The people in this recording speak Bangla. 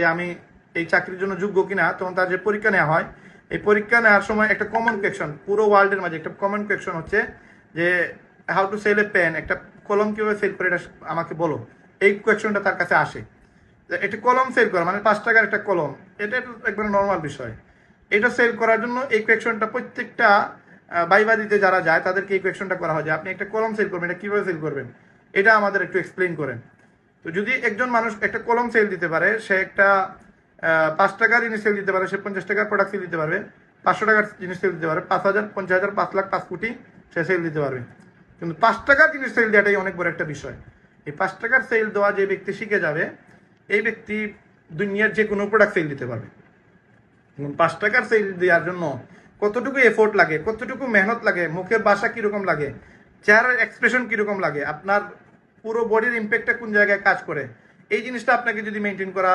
যে আমি এই চাকরির জন্য যোগ্য কিনা, তখন তার যে পরীক্ষা নেওয়া হয়, এই পরীক্ষা নেওয়ার সময় একটা কমন কোয়েকশন, পুরো ওয়ার্ল্ডের মাঝে একটা কমন কোয়েকশন হচ্ছে যে how to sell a pen, একটা কলম কীভাবে সেল করে এটা আমাকে বলো। এই কোয়েকশনটা তার কাছে আসে। একটা কলম সেল করা মানে 5 টাকার একটা কলম, এটা একবারে নর্মাল বিষয়। এটা সেল করার জন্য এই কোয়েকশনটা প্রত্যেকটা বাইবা দিতে যারা যায় তাদেরকে এই কোয়েকশনটা করা হয় যে আপনি একটা কলম সেল করবেন, এটা কীভাবে সেল করবেন, এটা আমাদের একটু এক্সপ্লেন করেন। তো যদি একজন মানুষ একটা কলম সেল দিতে পারে, সে একটা 5 টাকার জিনিস সেল দিতে পারে, সে 50 টাকার প্রোডাক্ট সেল দিতে পারবে, 500 টাকার জিনিস সেল দিতে পারে, 5,000, 50,000, 5 লাখ, 5 কোটি সে সেল দিতে পারবে। কিন্তু 5 টাকার জিনিস সেল দেওয়াটাই অনেক বড় একটা বিষয়। এই 5 টাকার সেল দেওয়া যে ব্যক্তি শিখে যাবে, এই ব্যক্তি দুনিয়ার যে কোনো প্রোডাক্ট সেল দিতে পারবে। 5 টাকার সেল দেওয়ার জন্য কতটুকু এফোর্ট লাগে, কতটুকু মেহনত লাগে, মুখের ভাষা কীরকম লাগে, চেহারার এক্সপ্রেশন কীরকম লাগে, আপনার পুরো বডির ইম্প্যাক্টটা কোন জায়গায় কাজ করে, এই জিনিসটা আপনাকে যদি মেনটেন করা